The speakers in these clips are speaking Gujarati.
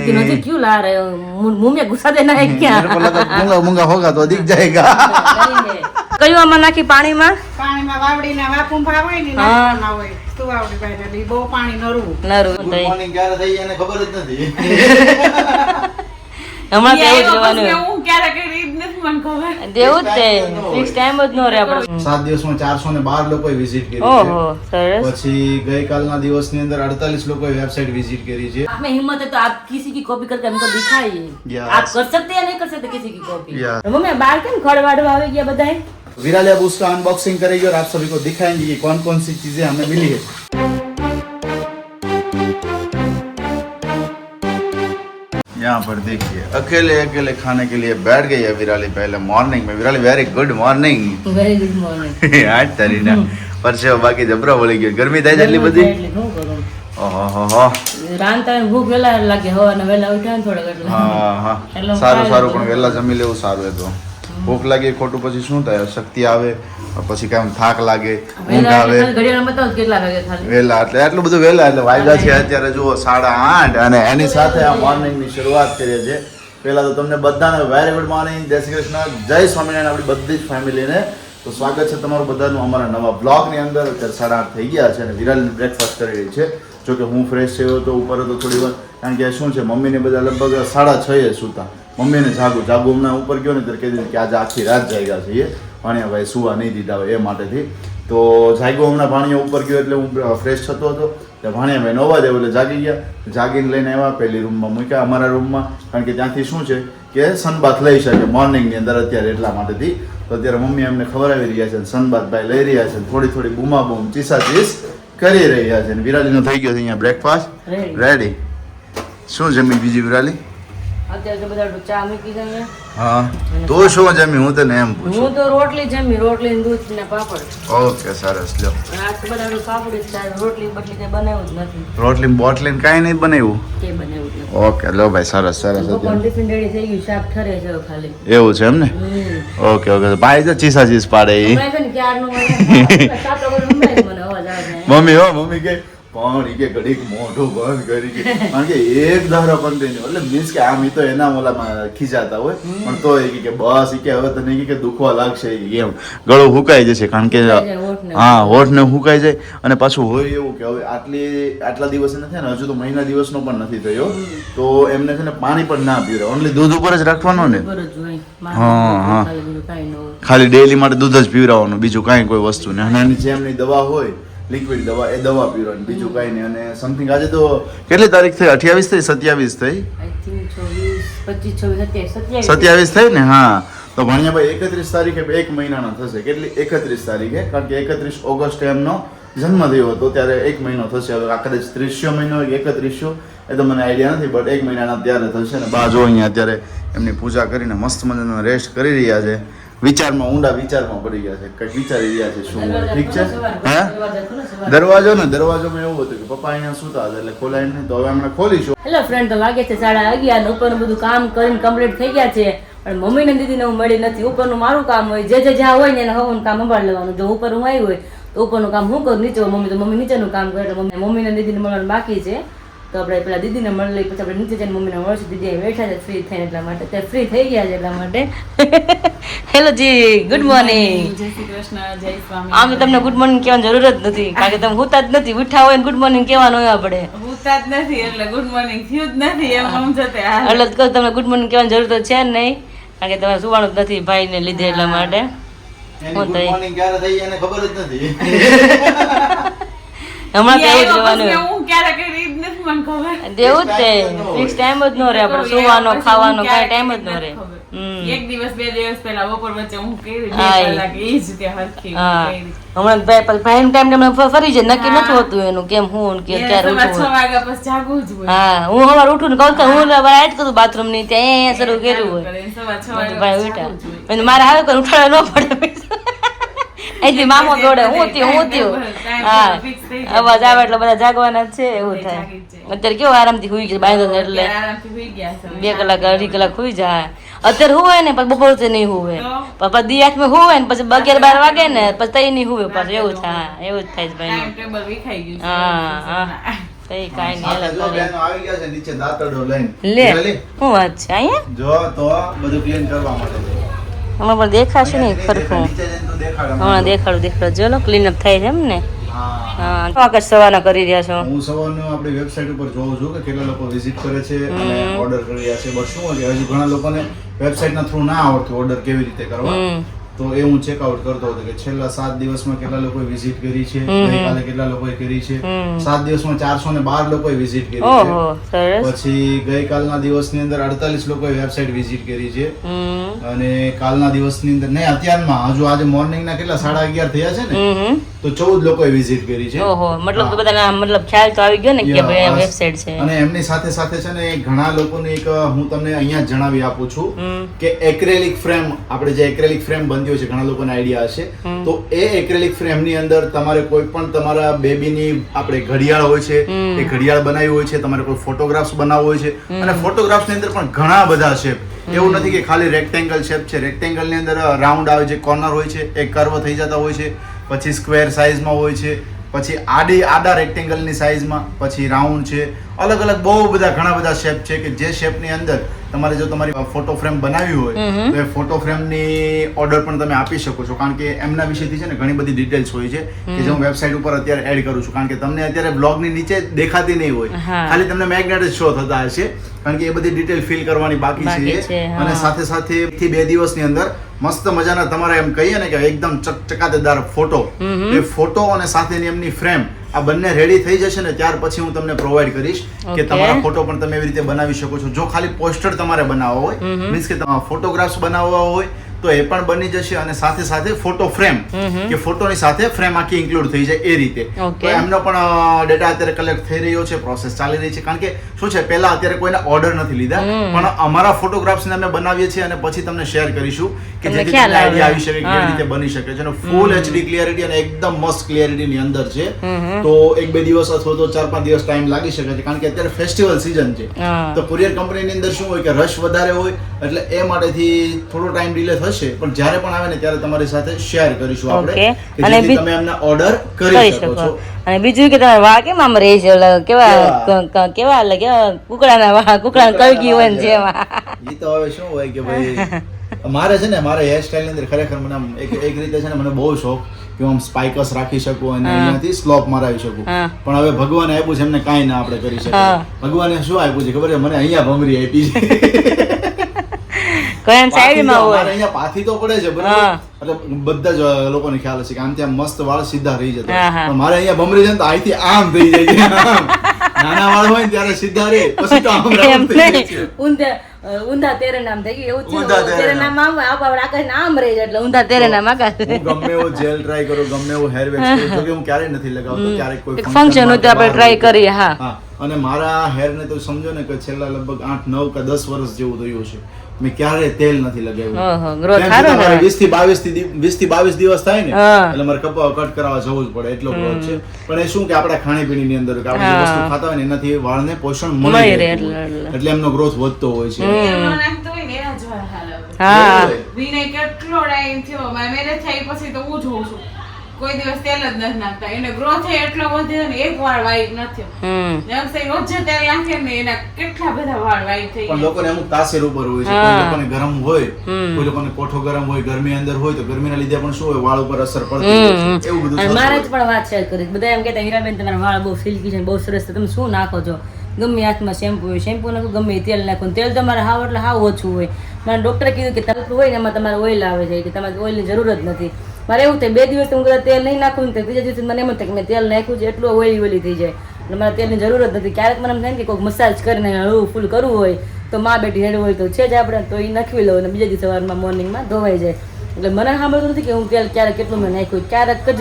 कि नदी क्यों ला रहे हो, मुंह में घुसा देना है क्या? मेरे को लगा मूंगा मूंगा होगा तो दिख जाएगा. कયું આમાં નાખી પાણીમાં પાણીમાં વાવડીના વાપુંભા હોય ને નાખવાના હોય તો વાવડી ભાઈ બહુ પાણી નરવું નરું ગુડ મોર્નિંગ ક્યારે થઈ એને ખબર જ નથી. હમણાં તો એવું જ રહેવાનું. હું ક્યારે કરી જ નથી મને ખબર. દેવું જ તે ફિક્સ ટાઈમ જ ન રહે આપણે. 7 દિવસમાં 412 લોકોએ વિઝિટ કરી છે. ઓહો સરસ. પછી ગઈકાલના દિવસની અંદર 48 લોકોએ વેબસાઇટ વિઝિટ કરી છે. आप में हिम्मत है तो आप किसी की कॉपी करके हमको दिखाइए. Yes. आप कर सकते हैं या नहीं कर सकते किसी की कॉपी? Yeah. तो मम्मी बाहर केम खड़वाड़वा आवे गया बताए. विराले अब उसका अनबॉक्सिंग करेगी और आप सभी को दिखाएंगे कि कौन कौन सी चीजें हमें मिली है. यहाँ पर देखिए अकेले अकेले खाने के लिए बैठ गई है विराली पहले मॉर्निंग में. Virali very good morning. Very good morning. आज तारी ना परसे बाकी जबरा बोली गयो गर्मी થાય એટલી બધી. શું કરું? ઓહો રાંતા ભૂખ વેલા લાગે હવાના વેલા ઉઠ્યા ને થોડા એટલે. હા હા સારું પણ વહેલા જમી લેવું સારું એ તો. ભૂખ લાગે ખોટું પછી શું થાય શક્તિ આવે પછી કેમ થાક લાગે ઊંઘ આવે. ઘડિયાળમાં બતાવો કેટલા વાગે ખાલી વહેલા એટલે આટલું બધું વહેલા એટલે વાગ્યા છે અત્યારે જુઓ 8:30 અને એની સાથે આ મોર્નિંગની શરૂઆત કરીએ છીએ. પહેલા તો તમને બધાને વેરી ગુડ મોર્નિંગ, જય શ્રી કૃષ્ણ, જય સ્વામિનારાયણ આપણી બધી જ ફેમિલીને. તો સ્વાગત છે તમારું બધાનું અમારા નવા બ્લોગની અંદર. અત્યારે 8:30 થઈ ગયા છે અને વિરાલને બ્રેકફાસ્ટ કરી રહી છે. જોકે હું ફ્રેશ થયો તો ઉપર હતો થોડી વાર કારણ કે શું છે મમ્મીને બધા લગભગ 6:30 સુતા. મમ્મીને જાગું હમણાં ઉપર ગયો ને ત્યારે કહી દીધું કે આજે આખી રાત જાગ્યા છીએ ભાણિયા ભાઈ સુવા નહીં દીધા હોય એ માટેથી. તો જાગ્યો હમણાં ભાણિયા ઉપર ગયો એટલે હું ફ્રેશ થતો હતો ત્યાં ભાણિયા ભાઈ 9 વાગે એટલે જાગી ગયા. જાગીને લઈને આવ્યા પહેલી રૂમમાં મૂક્યા અમારા રૂમમાં કારણ કે ત્યાંથી શું છે કે સનબાથ લઈ શકે મોર્નિંગની અંદર અત્યારે એટલા માટેથી. તો અત્યારે મમ્મી અમને ખવડાવી રહ્યા છે સનબાથ ભાઈ લઈ રહ્યા છે થોડી બૂમા બૂમ ચીસાચીસ કરી રહ્યા છે. વિરાલીનો થઈ ગયો છે અહીંયા બ્રેકફાસ્ટ રેડી. શું જમી બીજી વિરાલી? અત્યારે તો બધા ચા મૂકી દઈએ. હા તો શું જમી હું તને એમ પૂછું. હું તો રોટલી જમી, રોટલી ને દૂધ ને પાપડ. ઓકે સરસ લ્યો. આજ તો બધા પાપડ જ છે, રોટલી બટલી કઈ બનાવ્યું જ નથી. રોટલી બોટલી કાંઈ નહીં બનાવ્યું. કે બનાવ્યું જ નથી. ઓકે લો ભાઈ સરસ બપોર ટિફિન રેડી થઈ ગયું, શાક ઠરે છે ખાલી. એવું છે એમ ને. ઓકે ભાઈ તો ચીસાચીસ પાડે ઈ. મેં કીધું ક્યારનું મને સાતો વગર મને અવાજ આવે છે. મમ્મી કે પાણી કે ઘડીક મોઢું બંધ કરી કે કારણ કે એક ધારો કન્ટિન્યુ એટલે મીન્સ કે આમ ઈ તો એના ઓલામાં ખીજાતા હોય પણ તો એ કે બસ ઈ કે હવે તને કે દુખવા લાગશે એમ ગળું હુકાઈ જશે કારણ કે હા હોઠ ને હુકાઈ જાય અને પાછું હોય એવું કે હવે આટલા દિવસે નથી ને હજુ તો મહિના દિવસનો પણ નથી થયો તો એમને છે ને પાણી પણ ના પીવડાવે ઓનલી દૂધ ઉપર જ રાખવાનો ને. હા ખાલી ડેલી માટે દૂધ જ પીવડાવવાનું બીજું કાંઈ કોઈ વસ્તુ ને અને એની જેમની દવા હોય લિક્વિડ દવા એ દવા પીવાની બીજું કાંઈ નહીં. અને સમથિંગ આજે તો કેટલી તારીખ થઈ 28 થઈ 27 થઈ 27 થઈ ને. હા તો ભાણિયાભાઈ 31 તારીખે 1 મહિનાના થશે. કેટલી 31 તારીખે કારણ કે 31 ઓગસ્ટ એમનો જન્મ થયો હતો ત્યારે 1 મહિનો થશે. હવે આ કદાચ 30 મહિનો 31 એ તો મને આઈડિયા નથી બટ 1 મહિનાના ત્યારે થશે ને. બા જો અહીંયા અત્યારે એમની પૂજા કરીને મસ્ત મજાનો રેસ્ટ કરી રહ્યા છે. ઊંડા વિચારમાં પડી ગયા છે કંઈક વિચારી રહ્યા છે શું ઠીક છે. હા દરવાજોમાં એવું હતું કે પપ્પા અહીંયા સુતા હતા એટલે ખોલાય નહીં તો હવે અમે ખોલીશું. હેલો ફ્રેન્ડ, તો વાગે છે 11:30 ઉપરનું બધું કામ કરીને કમ્પ્લીટ થઈ ગયા છે પણ મમ્મી ને દીદીને હું મળી નથી. ઉપરનું મારું કામ હોય જે જ્યાં હોય ને એને હવાનું કામ સંભાળ લેવાનું. જો ઉપર હું આવી હોય તો ઉપરનું કામ હું કરું, નીચે મમ્મી નીચેનું કામ કરે એટલે મમ્મી ને દીદીને મળવાનું બાકી છે. તો આપણે પેલા દીદીને મળી લઈ પછી આપણે નીચે જઈને મમ્મીને મળશું. દીદી બેઠા છે ફ્રી થઈને એટલા માટે તે ફ્રી થઈ ગયા છે એટલા માટે. હેલો જી, ગુડ મોર્નિંગ. જય શ્રી કૃષ્ણ, જય સ્વામી. આમ તમને ગુડ મોર્નિંગ કહેવાની જરૂર જ નથી કારણ કે તમે હુતા જ નથી. ઉઠા હોય ગુડ મોર્નિંગ કહેવાનું હોય આપણે. ઉઠતા જ નથી એટલે ગુડ મોર્નિંગ થયું જ નથી એમ સમજતે. એટલે તમને ગુડ મોર્નિંગ કહેવાની જરૂર તો છે જ નહીં કારણ કે તમારે સુવાનું જ નથી ભાઈને લીધે એટલા માટે. ગુડ મોર્નિંગ ક્યારે થઈ એને ખબર જ નથી. હમણાં તો એવું જ રહેવાનું. હું ક્યારે કરી જ નથી મને ખબર. દેવું જ તે ફિક્સ ટાઈમ જ ન રહે આપણે સુવાનો ખાવાનો કાંઈ ટાઈમ જ ન રહે. એક દિવસ બે દિવસ પહેલા બપોર વચ્ચે હું કેવી 2 કલાક એ જ તે હરખી હમણાં ભાઈ ટાઈમ ફરી જાય નક્કી નથી હોતું એનું કેમ હું કે ક્યારે ઉઠવું. 6 વાગ્યા પછી જાગવું જ હોય. હા હું સવારે ઉઠું ને કહું હું રાઈટ કરું બાથરૂમ ની ત્યાં શરૂ કર્યું હોય સવા 6 વાગ્યા ભાઈ ઉઠા મારે આવે કોઈ ઉઠાડવા ન પડે. અહીંથી મામો દોડે હું થયું હા અવાજ આવે એટલે બધા જાગવાના જ છે એવું થાય. અત્યારે કેવું આરામથી સુઈ ગયા બાંધો એટલે 2 કલાક 2.5 કલાક સુઈ જાય. અત્યારે હુવે ને પછી બપોર નહીં હુવે પછી દી આંખમાં હુવે ને પછી 11-12 વાગે ને પછી તઈ નહીં હુવે પાછું એવું થાય. એવું જ થાય ભાઈ. હા હા કઈ કાંઈ સાથે નહીં જો હાલે બેનો આવી ગયા છે નીચે દાંતરડો લઈને. લે લે. શું વાત છે અહીંયા જો તો બધું ક્લીન કરવા માટે છે. હમણાં પણ દેખાશે નહીં નીચે ખરખું નીચે જઈને તો દેખાડ હમણાં દેખાડું જો લો ક્લીનઅપ થાય છે એમ ને હા હા આકાશ સવારના કરી રહ્યા છો હું સવારનું આપણી વેબસાઇટ ઉપર જોઉં છું કે કેટલા લોકો વિઝિટ કરે છે અને ઓર્ડર કરી રહ્યા છે. બટ શું હોય કે હજુ ઘણા લોકોને વેબસાઇટના થ્રુ ના આવડતું ઓર્ડર કેવી રીતે કરવા. હમ તો એ હું ચેકઆઉટ કરતો હતો કે છેલ્લા 7 દિવસમાં કેટલા લોકોએ વિઝિટ કરી છે, ગઈકાલે કેટલા લોકોએ કરી છે. 7 દિવસમાં 412 લોકોએ વિઝિટ કરી છે. ઓહો સરસ પછી ગઈકાલના દિવસની અંદર 48 લોકોએ વેબસાઇટ વિઝિટ કરી છે. હમ અને કાલના દિવસની અંદર નહીં અત્યારમાં હજુ આજે મોર્નિંગના કેટલા 11:30 થયા છે ને હમ તો 14 લોકોએ વિઝિટ કરી છે. ઓહો મતલબ તો બધાના મતલબ ખ્યાલ તો આવી ગયો ને કે ભાઈ આ Yeah, વેબસાઇટ છે અને એમની સાથે સાથે છે ને ઘણા લોકોને એક હું તમને અહીંયા જ જણાવી આપું છું હમ કે એક્રેલિક ફ્રેમ આપણે જે એક્રેલિક ફ્રેમ બનતી હોય છે ઘણા લોકોને આઈડિયા હશે તો એ એક્રેલિક ફ્રેમ ની અંદર તમારે કોઈ પણ તમારા બેબીની આપણે ઘડિયાળ હોય છે એ ઘડિયાળ બનાવી હોય છે, તમારે કોઈ ફોટોગ્રાફ્સ બનાવવો હોય છે અને ફોટોગ્રાફ્સ ની અંદર પણ ઘણા બધા શેપ. એવું નથી કે ખાલી રેક્ટેંગલ શેપ છે, રેક્ટેંગલ ની અંદર રાઉન્ડ આવે છે, કોર્નર હોય છે, એક કર્વ થઈ જતા હોય છે, પછી સ્ક્વેર સાઇઝમાં હોય છે, પછી આડા રેક્ટેંગલની સાઇઝમાં, પછી રાઉન્ડ છે, અલગ અલગ બહુ બધા ઘણા બધા શેપ છે કે જે શેપની અંદર તમારે જો તમારી ફોટો ફ્રેમ બનાવવી હોય તો એ ફોટો ફ્રેમની ઓર્ડર પણ તમે આપી શકો છો. કારણ કે એમના વિશેથી છે ને ઘણી બધી ડિટેલ્સ હોય છે કે જે હું વેબસાઇટ ઉપર અત્યારે એડ કરું છું. કારણ કે તમને અત્યારે બ્લોગની નીચે દેખાતી નહીં હોય, ખાલી તમને મેગ્નેટ જ શો થતા હશે કારણ કે એ બધી ડિટેલ ફિલ કરવાની બાકી છે. અને સાથે સાથે થી 2 દિવસની અંદર મસ્ત મજાના તમારે એમ કહીએ ને કે એકદમ ચકાતેદાર ફોટો, એ ફોટો અને સાથેની એમની ફ્રેમ આ બંને રેડી થઈ જશે ને ત્યાર પછી હું તમને પ્રોવાઈડ કરીશ કે તમારા ફોટો પણ તમે એવી રીતે બનાવી શકો છો. જો ખાલી પોસ્ટર તમારે બનાવવા હોય મીન્સ કે તમારા ફોટોગ્રાફ્સ બનાવવા હોય તો એ પણ બની જશે અને સાથે સાથે ફોટો ફ્રેમ કે ફોટોની સાથે ફ્રેમ આખી ઇન્ક્લુડ થઈ જાય એ રીતે. તો એમનો પણ ડેટા અત્યારે કલેક્ટ થઈ રહ્યો છે, પ્રોસેસ ચાલી રહી છે. કારણ કે શું છે પહેલા અત્યારે કોઈને ઓર્ડર નથી લીધા પણ અમારા ફોટોગ્રાફ્સને અમે બનાવીએ છીએ અને પછી તમને શેર કરીશું કે જેથી તમને આઈડિયા આવી શકે કે કેવી રીતે બની શકે છે. અને ફૂલ HD ક્લિયરિટી અને એકદમ મસ્ત ક્લિયરિટી ની અંદર છે. તો 1-2 દિવસ અથવા તો 4-5 દિવસ ટાઈમ લાગી શકે છે કારણ કે અત્યારે ફેસ્ટિવલ સીઝન છે. તો કુરિયર કંપનીની અંદર શું હોય કે રશ વધારે હોય એટલે એ માટેથી થોડો ટાઈમ ડિલે થશે પણ જ્યારે પણ આવે ને ત્યારે તમારી સાથે શેર કરીશું આપણે કે જેથી તમે એમના ઓર્ડર કરી શકો છો. અને બીજું કે તમારા વાળ કેમ આમ રહે છે કેવા કેવા એટલે કેવા કુકડાના વાળ કુકડાના કલગી હોય ને જેવા. ઈ તો હવે શું હોય કે ભાઈ મારે છે ને મારા હેર સ્ટાઈલ ની અંદર ખરેખર મને આમ એક રીતે છે ને મને બહુ શોખ કે હું આમ સ્પાઇકસ રાખી શકું અને અહીંયાથી સ્લોપ મરાવી શકું. પણ હવે ભગવાને આપ્યું છે એમને કાંઈ ના આપણે કરી શકીએ. ભગવાને શું આપ્યું છે ખબર છે મને અહીંયા ભમરી આપી છે. કયા સાઈડમાં હોય અહીંયા પાથી તો પડે છે બરાબર એટલે બધા જ લોકોને ખ્યાલ હશે કે આમ ત્યાં મસ્ત વાળ સીધા રહી જતા પણ મારે અહીંયા ભમરી છે ને તો અહીંથી આમ થઈ જાય છે. નાના વાળ હોય ને ત્યારે સીધા રહે પછી તો આમ રાઉન્ડ થઈ જાય છે. ઊંધા તેરે નામ થઈ ગયું એવું છે. તેરે નામ આમ આપણે આકાશ નામ રહે છે એટલે ઊંધા તેરે નામ આકાશ. હું ગમે એવો જેલ ટ્રાય કરું, ગમે એવો હેર વેક્સ કરું તો કે હું ક્યારેય નથી લગાવતો. ક્યારેક કોઈ ફંક્શન હોય તો આપણે ટ્રાય કરીએ. હા અને મારા હેર ને તો સમજો ને કે છેલ્લા લગભગ 8, 9 કે 10 વર્ષ જેવું થયું છે મેં ક્યારે તેલ નથી લગાવ્યું. ઓહો ગ્રોથ સારો ને 20 થી 22 દિવસ થાય ને એટલે મારે કપાવ કટ કરાવવા જવું જ પડે એટલો ગ્રોથ છે. પણ એ શું કે આપણા ખાણીપીણીની અંદર કે આપણે જે વસ્તુ ખાતા હોય ને એનાથી વાળને પોષણ મળી રહે એટલે એમનો ગ્રોથ વધતો હોય છે. હા વિનય કેટલો ટાઈમ થયો મારા મેરેજ થઈ પછી તો હું જોઉં છું કોઈ દિવસ તેલ જ નથી નાખતા. એને ગ્રોથ એટલો વધ્યો ને એક વાળ વાઈટ નથી. રોજ તેલ નાખે ને એના કેટલા બધા વાળ વાઈટ થઈ પણ લોકોને અમુક તાસીર ઉપર હોય છે. કોઈ લોકોને ગરમ હોય, કોઈ લોકોને કોઠો ગરમ હોય, ગરમી અંદર હોય તો ગરમીના લીધે પણ શું હોય વાળ ઉપર અસર પડતી હોય છે. એવું બધું મારે જ પણ વાત શેર કરી બધા એમ કહેતા હીરાબેન તમારા વાળ બહુ સિલ્કી છે બહુ સરસ છે તમે શું નાખો છો. ગમે હાથમાં શેમ્પુ હોય શેમ્પુ નાખો ગમે તેલ નાખો તેલ તમારે હાવ એટલે હાવ ઓછું હોય. મને ડોક્ટરે કીધું કે તરત હોય ને એમાં તમારે ઓઇલ આવે છે કે તમારે ઓઇલની જરૂર જ નથી. મારે એવું થાય 2 દિવસ હું કદાચ તેલ નહીં નાખું ને તો બીજા દિવસે મને એમ થાય કે મેં તેલ નાખ્યું છે એટલું ઓઇલી થઈ જાય એટલે મારે તેલની જરૂર જ નથી. ક્યારેક મને એમ થાય ને કે કોઈક મસાજ કરીને હળવું ફૂલ કરવું હોય તો માં બેટી હેડ હોય તો છે જ આપણે તો એ નાખવી લઉં અને બીજા દિવસે સવારમાં મોર્નિંગમાં ધોવાઈ જાય. એટલે મને સાંભળતું નથી કે હું તેલ ક્યારેક કેટલું મેં નાખ્યું ક્યારેક જ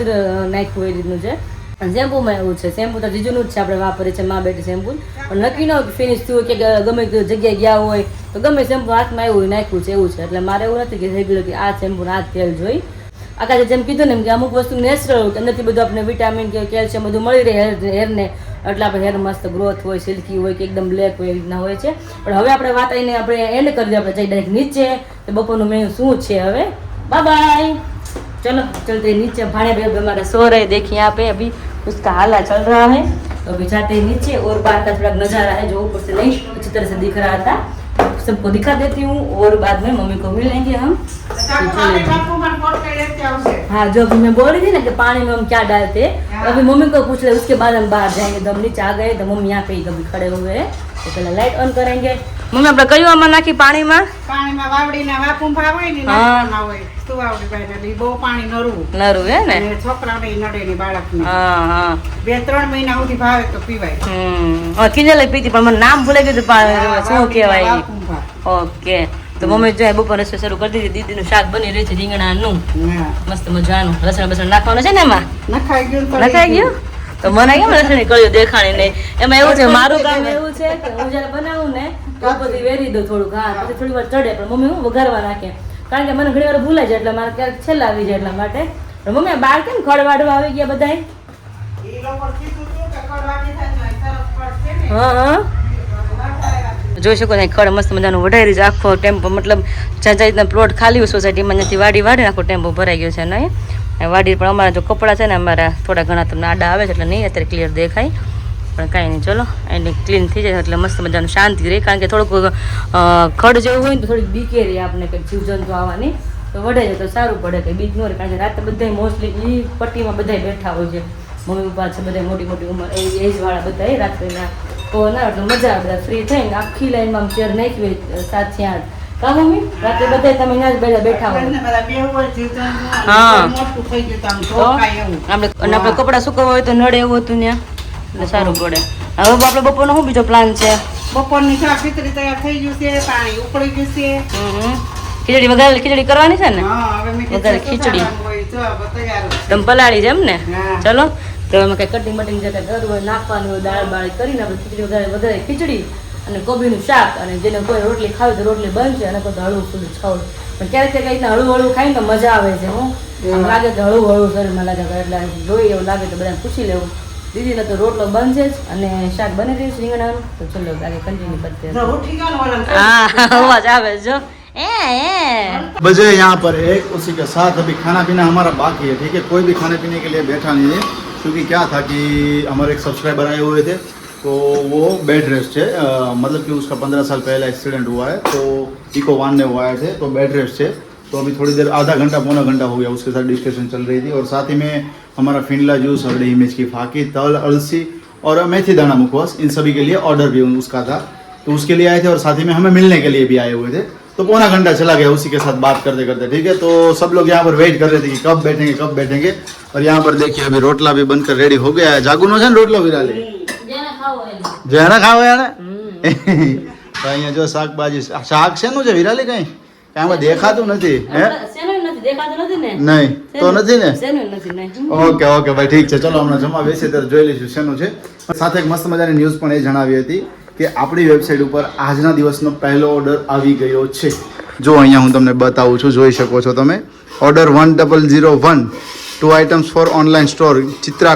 નાખ્યું એ રીતનું છે. અને શેમ્પુમાં એવું છે શેમ્પુ તો જીજુનું જ છે આપણે વાપરીએ છીએ માં બેટી શેમ્પુ પણ નક્કી ન હોય કે ફિનિશ થયું કે ગમે તે જગ્યાએ ગયા હોય તો ગમે શેમ્પુ હાથમાં આવ્યું હોય નાખ્યું છે એવું છે. એટલે મારે એવું નથી કે રેગ્યુલર કે આ શેમ્પુ આ તેલ જોઈ આકાશે જેમ કીધું ને એમ કે અમુક વસ્તુ નેચરલ હોય અંદરથી બધું આપણે વિટામિન કે કેલ્શિયમ બધું મળી રહે હેરને એટલે આપણે હેર મસ્ત ગ્રોથ હોય સિલ્કી હોય કે એકદમ બ્લેક હોય એ રીતના હોય છે. પણ હવે આપણે વાત આવીને આપણે એન્ડ કરી દઈએ આપણે જઈ ડાયરેક્ટ નીચે તો બપોરનું મેનુ શું છે હવે. બાય બાય चलो चलते नीचे भाड़े पे हमारा सो रहे देखिए यहाँ पे अभी उसका हाला चल रहा है तो अभी जाते हैं नीचे और बाहर का थोड़ा नज़ारा है जो ऊपर से नहीं अच्छी तरह से दिख रहा था, सबको दिखा देती हूँ और बाद में मम्मी को मिलेंगे हम। हाँ, जो अभी मैं बोल रही थी ना कि पानी में हम क्या डालते हैं, तो अभी मम्मी को पूछ रहे, उसके बाद हम बाहर जाएंगे। तो हम नीचे आ गए तो मम्मी यहाँ पे ही कभी खड़े हुए हैं, तो पहले लाइट ऑन करेंगे। मम्मी આપણે કયું આમાં નાખી પાણીમાં વાવડીના વાપુંભા હોય ને નાખવાના હોય સુવાવડી બાયડી બહુ પાણી નરવું નરું હે ને અને છોકરાને નડે ને બાળકને હા હા 2-3 મહિના સુધી ભાવે તો પીવાય કિંજલ પીતી પણ મને નામ ભૂલાઈ ગયું શું કહેવાય વાપુંભા ઓકે તો મમ્મી જો બપોર રસોઈ શરૂ કરી દીધી દીદીનું શાક બની રહ્યું છે રીંગણાનું મસ્ત મજાનું લસણ બસણ નાખવાનું છે ને એમાં નખાઈ ગયું તો મને કેમ લસણ કળ્યું દેખાણી નહીં એમાં એવું છે મારું કામ એવું છે કે હું જયારે બનાવું ને તો પછી વેરી દઉં થોડુંક હા પછી થોડી વાર ચડે પણ મમ્મી હું વઘારવા નાખે કારણ કે મને ઘણી વાર ભૂલાઈ જાય એટલે મારે ક્યારેક છેલ્લા આવી જાય એટલા માટે પણ મમ્મી આ બાર કેમ ખડવાડવા આવી ગયા બધાય હા હા જોઈ શકો છો ખડ મસ્ત મજાનું વઢાઈ છે આખો ટેમ્પો મતલબ જ્યાં રીતના પ્લોટ ખાલી હોય સોસાયટીમાં ત્યાંથી વાડી વાડી આખો ટેમ્પો ભરાઈ ગયો છે નહીં વાડી પણ અમારા જો કપડાં છે ને અમારા થોડા ઘણા તમને આડા આવે છે એટલે નહીં અત્યારે ક્લિયર દેખાય પણ કાંઈ નહીં ચલો એને ક્લીન થઈ જાય એટલે મસ્ત મજાનું શાંતિ રહે કારણ કે થોડુંક ખડ જેવું હોય ને તો થોડીક બીકે રહે આપણે કંઈક જીવજંતુ આવવાની તો વઢાઈ જાય તો સારું પડે કંઈ બીક ન રહે કારણ કે રાતે બધા મોસ્ટલી એ પટ્ટીમાં બધા બેઠા હોય છે મમ્મી પપ્પા છે બધા મોટી મોટી ઉંમર એજવાળા બધા રાત્રિના તો ના એટલે મજા આવે બધા ફ્રી થઈને આખી લાઈનમાં ચેર નાખી હોય 7 થી 8 કા મમ્મી રાતે બધા તમે અહીંયા જ બેઠા હોય હા આપણે કપડાં સુકવવા હોય તો નડે એવું હતું ત્યાં એટલે સારું પડે હવે આપણે બપોરનો શું બીજો પ્લાન છે બપોરની શાક ખીચડી તૈયાર થઈ ગયું છે પાણી ઉકળી ગયું છે ખીચડી વઘારેલી ખીચડી કરવાની છે ને વઘારે ખીચડી તમે પલાળી છે એમ ને ચલો તો એમાં કંઈ કટિંગ બટિંગ જે કંઈ કરવું હોય નાખવાનું હોય દાળ બાળી કરીને આપણે ખીચડી વધારે ખીચડી અને કોબીનું શાક અને જેને કોઈ રોટલી ખાવી તો રોટલી બનશે અને કોઈ હળવું ફૂલું ખાવું પણ ક્યારેક ક્યારેક રીતના હળવું હળવું ખાઈને તો મજા આવે છે હું આમ લાગે તો હળવું હળવું શરીરમાં લાગે તો એટલે જોઈએ એવું લાગે તો બધાને પૂછી લેવું દીદીને તો રોટલો બનશે જ અને શાક બની રહ્યું છે રીંગણાનું તો ચલો આગે કન્ટિન્યુ કરते હા અવાજ આવે જો बजे यहाँ पर एक उसी के साथ अभी खाना पीना हमारा बाकी है ठीक है कोई भी खाने पीने के लिए बैठा नहीं है क्योंकि क्या था कि हमारे एक सब्सक्राइबर आए हुए थे तो वो बेड रेस्ट है मतलब कि उसका 15 साल पहले एक्सीडेंट हुआ है तो इको वानने वो आए थे तो बेड रेस्ट है तो अभी थोड़ी देर आधा घंटा पौना घंटा हो गया उसके साथ डिस्कशन चल रही थी और साथ ही में हमारा फिंडला जूस हरड़ी मिर्च की फाकी तल अलसी और मेथी दाना मुखवास इन सभी के लिए ऑर्डर भी उसका था तो उसके लिए आए थे और साथ ही में हमें मिलने के लिए भी आए हुए थे तो पौना घंटा चला गया उसी के साथ बात करते करते ठीक है तो सब लोग यहाँ पर वेट कर रहे थे कि कब बैठेंगे और यहाँ पर देखिए अभी रोटला भी बनकर रेडी हो गया है जागुनो है रोटलो विराली જેને ખાવ એને તો અહીંયા જો શાકભાજી શાક શેનું છે વિરાલી કઈ આમાં દેખાતું નથી હે નહીં તો નથી ને ઓકે ઓકે ભાઈ ઠીક છે ચલો હમણાં જમવા બેસીએ ત્યારે જોઈ લઈશું શેનું છે સાથે એક મસ્ત મજાની ન્યૂઝ પણ એ જણાવી હતી કે આપણી વેબસાઇટ ઉપર આજના દિવસનો પહેલો ઓર્ડર આવી ગયો છે જો અહીંયા હું તમને બતાવું છું જોઈ શકો છો તમે order 1001 2 items for online store Chitra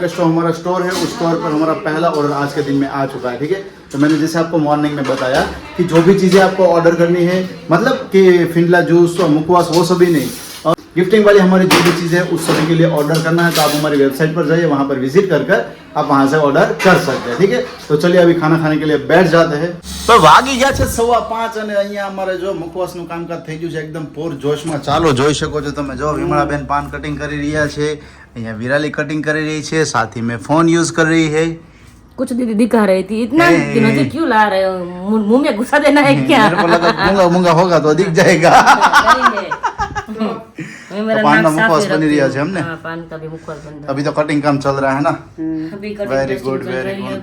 कस्टो हमारा स्टोर है उस स्टोर पर हमारा पहला ऑर्डर आज के दिन में आ चुका है ठीक है तो मैंने जैसे आपको मॉर्निंग में बताया कि जो भी चीज़ें आपको ऑर्डर करनी है मतलब कि फिंडला जूस और मुखवास वो सभी नहीं और गिफ्टिंग वाली हमारी जो भी चीज़ें है उस सभी के लिए ऑर्डर करना है तो आप हमारी वेबसाइट पर जाइए वहाँ पर विजिट कर आप वहाँ से ऑर्डर कर सकते हैं ठीक है तो चलिए अभी खाना खाने के लिए बैठ जाते हैं तो વાગી ગયા છે 5:15 અને અહીંયા અમારે જો મુખવાસનું કામકાજ થઈ ગયું છે એકદમ પૂર જોશમાં ચાલો જોઈ શકો છો તમે જો વિમળાબેન પાન કટિંગ કરી રહ્યા છે અહીંયા વિરાલી कटिंग कर रही है साथ ही में फोन यूज कर रही है कुछ दीदी दिखा रही थी इतना कि मुझे क्यों ला रहे हो मुंह में घुसा देना है क्या मेरे को लगा मूंगा मूंगा होगा तो दिख जाएगा पान का मुखवास बन रहा है हमने पान का भी मुखवास बन रहा अभी तो कटिंग काम चल रहा है ना अभी वेरी गुड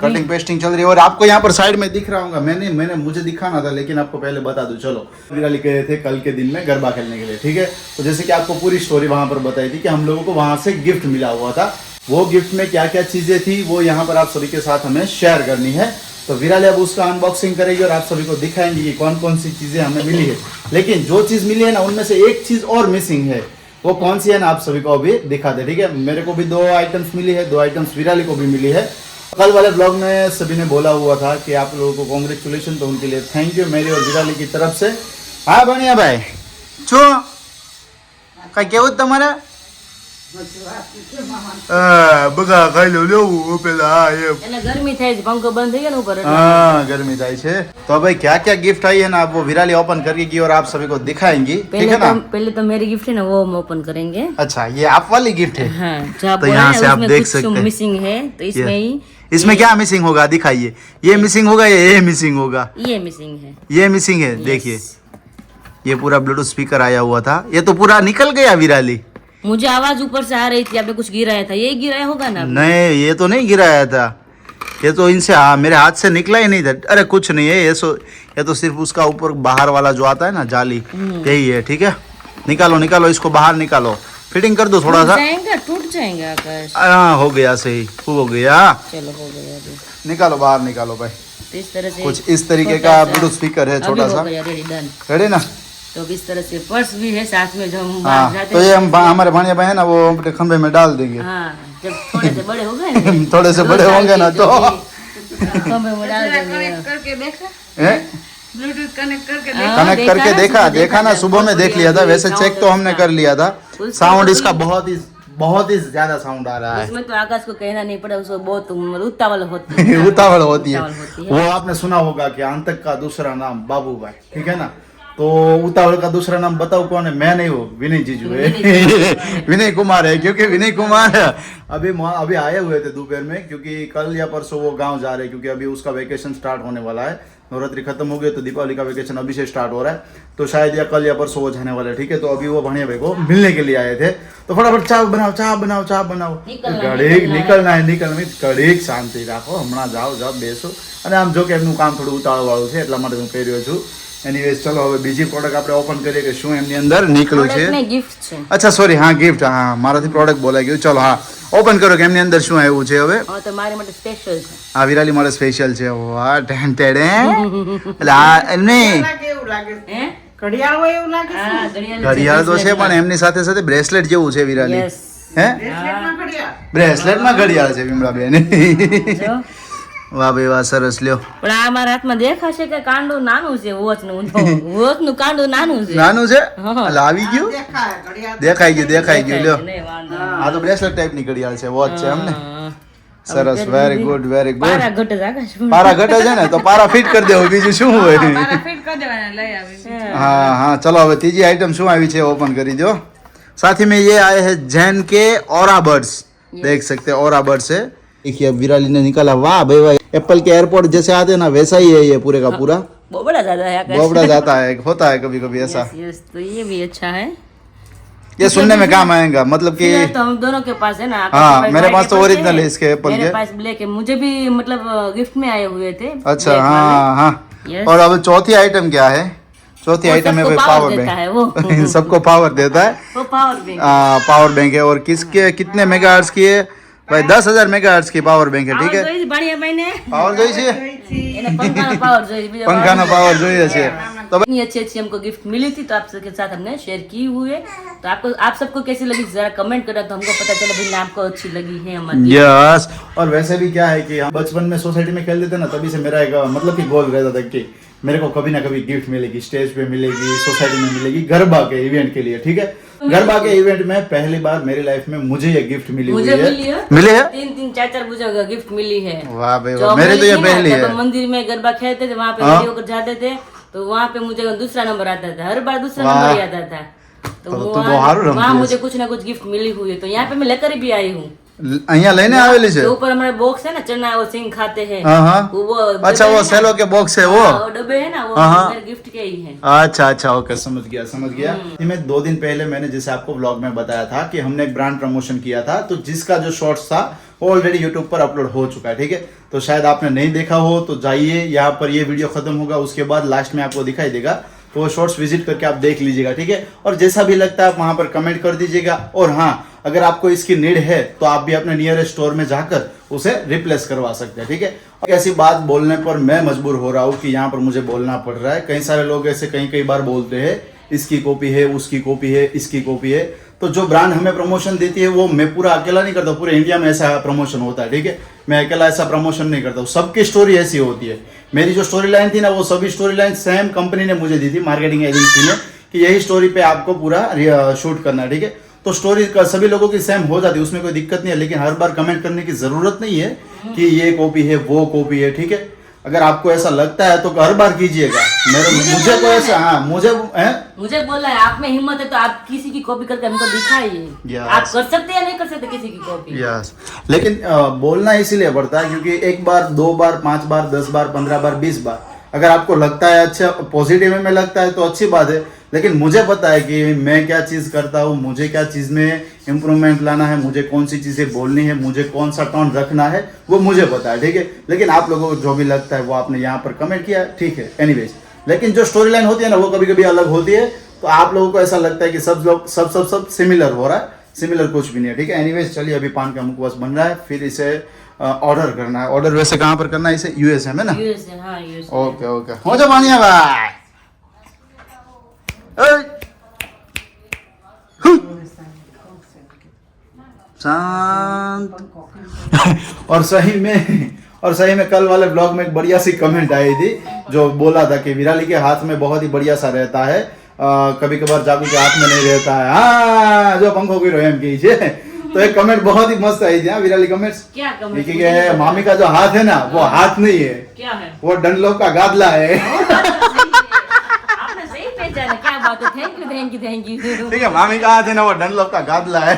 कटिंग पेस्टिंग चल रही है और आपको यहाँ पर साइड में दिख रहा होगा मैंने मुझे दिखाना था लेकिन आपको पहले बता दूं चलो विराली गए थे कल के दिन में गरबा खेलने के लिए ठीक है तो जैसे कि आपको पूरी स्टोरी वहां पर बताई थी कि हम लोगों को वहां से गिफ्ट मिला हुआ था वो गिफ्ट में क्या क्या चीजें थी वो यहाँ पर आप सभी के साथ हमें शेयर करनी है तो विराली अब उसका अनबॉक्सिंग करेगी और आप सभी को दिखाएंगे कि कौन कौन सी चीजें हमें मिली है लेकिन जो चीज मिली है ना उनमें से एक चीज और मिसिंग है वो कौन सी है ना आप सभी को अभी दिखा दे ठीक है मेरे को भी 2 आइटम्स मिली है 2 आइटम्स विराली को भी मिली है कल वाले ब्लॉग में सभी ने बोला हुआ था कि आप लोगों को कॉन्ग्रेचुलेशन तो उनके लिए थैंक यू मेरी और विराली की तरफ से हाँ बनिया भाई छो कई केवु तमारे બગા ખાઈ લો લેવું પેલા એટલે ગરમી થાય છે, પંખો બંધ થઈ ગયો ને ઉપર એટલે. हाँ गर्मी થાય છે तो भाई क्या क्या गिफ्ट आई है ना आप वो विराली ओपन करके की और आप सभी को दिखाएंगी ठीक है ना। पहले तो मेरी गिफ्ट है ना वो हम ओपन करेंगे। अच्छा ये आप वाली गिफ्ट है। हाँ, जो आप तो बोला यहाँ ना, से आप उसमें देख कुछ सकते हैं। मिसिंग है तो इसमें ही इसमें क्या मिसिंग होगा दिखाइए। ये मिसिंग होगा या ये मिसिंग होगा। ये मिसिंग है। ये मिसिंग है देखिए ये पूरा ब्लूटूथ स्पीकर आया हुआ था ये तो पूरा निकल गया विराली। मुझे आवाज ऊपर से आ रही थी, आपने कुछ गिराया था, ये गिराया होगा ना आपने? नहीं ये तो नहीं गिराया था ये तो इनसे मेरे हाथ से निकला ही नहीं था। अरे कुछ नहीं है ये तो सिर्फ उसका ऊपर बाहर वाला जो आता है ना जाली यही है ठीक है। निकालो निकालो इसको बाहर निकालो फिटिंग कर दो थोड़ा सा। टूट जाएंगे आकाश। हाँ हो गया सही हो गया। चलो हो गया अभी। निकालो बाहर निकालो भाई। तो इस तरह से कुछ इस तरीके का ब्लूटूथ स्पीकर है छोटा सा। Ready done. रेडी ना। तो अब इस तरह से पर्स भी है साथ में जो हम हाँ बाहर जाते तो ये हैं। हम हमारे भानिया भाई है ना वो अपने खंबे में डाल देंगे। हाँ जब थोड़े से बड़े हो गए ना, थोड़े से बड़े होंगे ना तो खंबे में डाल जरा देंगे। कनेक्ट करके देखा, हैं? ब्लूटूथ कनेक्ट करके हाँ, कनेक्ट करके देखा ना सुबह में देख लिया था वैसे साउंड चेक तो हमने कर लिया था। उसका साउंड तो इसका बहुत ही ज्यादा साउंड आ रहा है। उसमें तो आकाश को कहना नहीं पड़ा, उसको बहुत उतावल होती है। उतावल होती है। उतावल होती है। वो आपने सुना होगा कि अंतक का दूसरा नाम बाबू भाई ठीक है ना। तो उतावल का दूसरा नाम बताओ कौन है। मैं नहीं हूँ विनय जीजू है विनय कुमार है क्योंकि विनय कुमार अभी आए हुए थे दोपहर में क्योंकि कल या परसों वो गांव जा रहे हैं क्योंकि अभी उसका वेकेशन स्टार्ट होने वाला है। नवरात्रि खत्म हो गई तो दीपावली का वेकेशन अभी से स्टार्ट हो रहा है तो शायद या कल या परसों वो जाने वाला है ठीक है। तो अभी वो भानिया भाई को मिलने के लिए आए थे तो फटाफट चाय बनाओ निकलना है कड़ीक शांति राखो हमણાં जाओ बेसो અને આમ જો કે એમનું કામ થોડું ઉતાવળવાળું છે એટલા માટે હું કહી રહ્યો છું। એનીવેઝ ચલો હવે બીજી પ્રોડક્ટ આપણે ઓપન કરીએ કે શું એમની અંદર નીકળ્યું છે। પ્રોડક્ટ નહીં, ગિફ્ટ છે। અચ્છા સોરી હા ગિફ્ટ હા મારાથી પ્રોડક્ટ બોલાઈ ગયું। ચલો હા ઓપન કરો કે એમની અંદર શું આવ્યું છે હવે। હા તો મારી માટે સ્પેશિયલ છે। આ વિરાલી માટે સ્પેશિયલ છે વાહ ટેન્ટેડ એટલે આ નહીં કેવું લાગે છે? હે ઘડિયાળ હોય એવું લાગે છે? હા ઘડિયાળ ઘડિયાળ તો છે પણ એમની સાથે સાથે બ્રેસલેટ જેવું છે વિરાલી યસ હે બ્રેસલેટમાં ઘડિયાળ? બ્રેસલેટમાં ઘડિયાળ છે વિમળાબેન જો વાહ ભાઈ વાહ સરસ લ્યો। પણ આ મારા હાથમાં દેખાશે કે કાંડું નાનું છે વોચનું વોચનું કાંડું નાનું છે। નાનું છે હા। એટલે આવી ગયું દેખાય ઘડિયાળ દેખાઈ ગયું લ્યો। નહીં, વાંધો આ તો બ્રેસલેટ ટાઈપની ઘડિયાળ છે વોચ છે એમને હા। સરસ વેરી ગુડ પારા ઘટે છે આકાશ પારા ઘટે છે ને તો પારા ફિટ કરી દેવું બીજું શું હોય। મારા ફિટ કરી દેવાના લઈ આવી हाँ हाँ चलो હવે तीसरी आइटम શું આવી છે ओपन કરી दो। साथ ही में ये आए हैं जैन के ओरा बर्ड्स देख सकते हैं ओरा बर्ड्स है। देखिए अब विराली ने निकाला वाह भाई वाह एप्पल के एयरपोर्ट जैसे आते हैं ना वैसा ही है ये पूरे का पूरा बोबड़ा ज्यादा है आकाश बोबड़ा जाता है होता है कभी कभी ऐसा। यस तो ये भी अच्छा है। ये सुनने में काम आएगा मतलब कि फिलहाल तो हम दोनों के पास है ना आकाश हाँ, के पास मेरे white पास तो apple original है, है इसके apple मेरे के। पास ब्लैक है, मुझे भी मतलब गिफ्ट में आए हुए थे अच्छा black वाले। हाँ हाँ Yes। और अब चौथी आइटम क्या है। चौथी वो आइटम है सबको भाई power पावर देता है वो। बैंक सबको पावर देता है वो पावर बैंक पावर बैंक है और किसके कितने मेगाहर्ट्ज की है भाई 10,000 मेगाहर्ट्ज की पावर बैंक है ठीक है। ભાણિયા ભાઈ ને पावर જોઈ છે એને પંખાનો પાવર જોઈએ બીજો पंखाનો पावर જોઈએ છે तो इतनी अच्छी अच्छी हमको गिफ्ट मिली थी तो आप सबके साथ हमने शेयर की हुई है। तो आपको आप सबको कैसी लगी जरा कमेंट करें तो हमको पता चले भाई आपको अच्छी लगी है हमारी। यस और वैसे भी क्या है कि हम बचपन में सोसाइटी में खेलते थे ना तभी से मेरा एक मतलब कि गोल रहता था कि मेरे को कभी ना कभी गिफ्ट मिलेगी स्टेज पे मिलेगी सोसाइटी में मिलेगी गरबा के इवेंट के लिए ठीक है। गरबा के इवेंट में पहली बार मेरी लाइफ में मुझे ये गिफ्ट मिली हुई मुझे है। मिली है मिले है 3 4 चार मुझे गिफ्ट मिली है। वाह भाई जो वाह मेरी तो मिली ये थी ना, पहली जब है। हम मंदिर में गरबा खेलते थे वहाँ पे हाँ। रेडी होकर जाते थे तो वहाँ पे मुझे दूसरा नंबर आता था, हर बार दूसरा वाह। नंबर ही आता था। तो तो वो हारू रमती वहाँ है। मुझे कुछ ना कुछ गिफ्ट मिली हुई है तो यहाँ पे मैं लेकर भी आई हूँ। અહીંયા લઈને આવેલી છે जो ऊपर हमारे बॉक्स है ना चना वो सिंह खाते हैं हाँ हाँ वो अच्छा डब्बे वो है ना, सेलो के बॉक्स है वो हाँ, वो डब्बे है ना वो हाँ, हाँ। मेरे गिफ्ट के ही है। अच्छा अच्छा ओके समझ गया। मैं 2 दिन पहले मैंने जैसे आपको व्लॉग में बताया था कि हमने एक ब्रांड प्रमोशन किया था तो जिसका जो शॉर्ट्स था वो ऑलरेडी यूट्यूब पर अपलोड हो चुका है ठीक है। तो शायद आपने नहीं देखा हो तो जाइए यहाँ पर ये वीडियो खत्म होगा उसके बाद लास्ट में आपको दिखाई देगा तो वो शॉर्ट्स विजिट करके आप देख लीजिएगा ठीक है। और जैसा भी लगता है आप वहाँ पर कमेंट कर दीजिएगा और हाँ अगर आपको इसकी नीड है तो आप भी अपने नियरेस्ट स्टोर में जाकर उसे रिप्लेस करवा सकते हैं ठीक है। ऐसी बात बोलने पर मैं मजबूर हो रहा हूँ कि यहाँ पर मुझे बोलना पड़ रहा है। कई सारे लोग ऐसे कई बार बोलते हैं इसकी कॉपी है उसकी कॉपी है इसकी कॉपी है। तो जो ब्रांड हमें प्रमोशन देती है वो मैं पूरा अकेला नहीं करता, पूरे इंडिया में ऐसा प्रमोशन होता है ठीक है। मैं अकेला ऐसा प्रमोशन नहीं करता हूँ, सबकी स्टोरी ऐसी होती है। मेरी जो स्टोरी लाइन थी ना वो सभी स्टोरी लाइन सेम कंपनी ने मुझे दी थी मार्केटिंग एजेंसी ने कि यही स्टोरी पे आपको पूरा शूट करना है ठीक है। तो स्टोरी सभी लोगों की सेम हो जाती है, उसमें कोई दिक्कत नहीं है। लेकिन हर बार कमेंट करने की जरूरत नहीं है कि ये कॉपी है वो कॉपी है, ठीक है। अगर आपको ऐसा लगता है तो हर बार कीजिएगा। मुझे को ऐसा, हाँ मुझे बोला है, आप में हिम्मत है तो आप किसी की कॉपी करके हमको दिखाइए। Yes. आप कर सकते हैं या नहीं कर सकते किसी की कॉपी? यस, लेकिन बोलना इसीलिए पड़ता है क्योंकि 1 बार 2 बार 5 बार 10 बार 15 बार 20 बार अगर आपको लगता है अच्छा पॉजिटिव में लगता है तो अच्छी बात है। लेकिन मुझे पता है कि मैं क्या चीज़ करता हूँ, मुझे क्या चीज़ में इम्प्रूवमेंट लाना है, मुझे कौन सी चीज़ें बोलनी है, मुझे कौन सा टोन रखना है, वो मुझे पता है, ठीक है। लेकिन आप लोगों को जो भी लगता है वो आपने यहाँ पर कमेंट किया, ठीक है। एनीवेज, लेकिन जो स्टोरी लाइन होती है ना वो कभी कभी अलग होती है, तो आप लोगों को ऐसा लगता है कि सब लोग सब सिमिलर हो रहा है, सिमिलर कुछ भी नहीं है, ठीक है। एनीवेज चलिए, अभी पान का मुखवास बन रहा है, फिर इसे ऑर्डर करना है। ऑर्डर वैसे कहाँ पर करना है इसे? यूएसए में ना? यूएसए, हाँ यूएसए। ओके ओके, हो जा पानी भाई। शांत। और सही में कल वाले ब्लॉग में एक बढ़िया सी कमेंट आई थी जो बोला था कि विराली के हाथ में बहुत ही बढ़िया सा रहता है, कभी कभार जागू के हाथ में नहीं रहता है। हाँ, जो पंखों की रोयम कीजिए। तो एक कमेंट बहुत ही मस्त आई थी, हाँ विराली कमेंट्स। क्या कमेंट? कि मामी का जो हाथ है ना वो हाथ नहीं है, क्या है? वो डंडलों का गादला है। आपने सही पहचाना, क्या बात है। Thank you. ठीक है, मामी का हाथ है ना वो डंडलों का गादला है,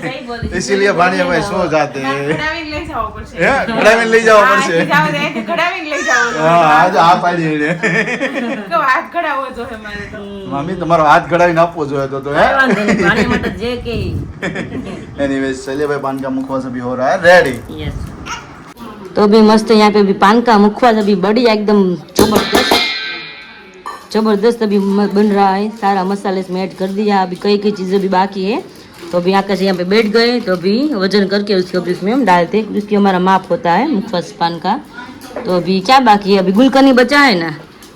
सही बोली। इसीलिए भानिया भाई सो जाते हैं। ઘડાવીને લઈ જવો પડશે. ઘડાવીને લઈ જવા પડશે। જાવ દે ઘડાવીને લઈ જાવ. હા, આજે આ પાડી એને। તો હાથ ઘડાવો જોઈએ મારે તો. મામી તમારો હાથ ઘડાવીને આપવો જોઈએ તો હે। वांधो नहीं, पानी में तो जे के एनीवेज चलिए भाई, पान का मुखवास अभी हो रहा है रेडी। यस। तो अभी मस्त यहाँ पे अभी पान का मुखवास अभी बढ़िया एकदम जबरदस्त अभी बन रहा है। सारा मसाले इसमें ऐड कर दिया। अभी कई चीज़ें भी बाकी है, तो अभी आकाश यहाँ पे बैठ गए, तो अभी वजन करके उसके ऊपर इसमें हम डालते हैं। उसकी हमारा माप होता है मुखवास पान का। तो अभी क्या बाकी है? अभी गुलकनी बचा है ना,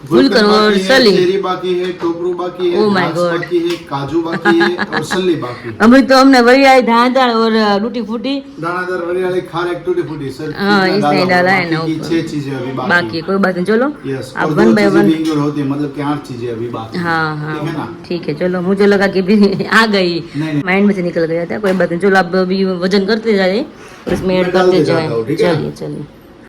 गुलकर और सली। चेरी बाकी है, टोकरू बाकी है, Oh my द्राक्ष God. बाकी है, काजू बाकी है और सल्ली बाकी। अभी तो हमने वरियाली दानादार और टूटी फूटी दानादार वरियाली खारक टूटी फूटी सर हाँ, इसने डाला है ना बाकी ऊपर। 6 चीजें अभी बाकी बाकी है, कोई बात नहीं। चलो यस, आप और 1 by 1। इंक्लूड होती है, मतलब कि 8 चीजें अभी बाकी। हाँ ठीक है हाँ ना? ठीक है। चलो, मुझे लगा कि भी आ गई, नहीं। माइंड में से निकल गया था। कोई बात नहीं, चलो आप अभी वजन करते जाए, इसमें ऐड मैं डालते करते जाता जाए। हूँ, ठीक है? चलिए चलिए।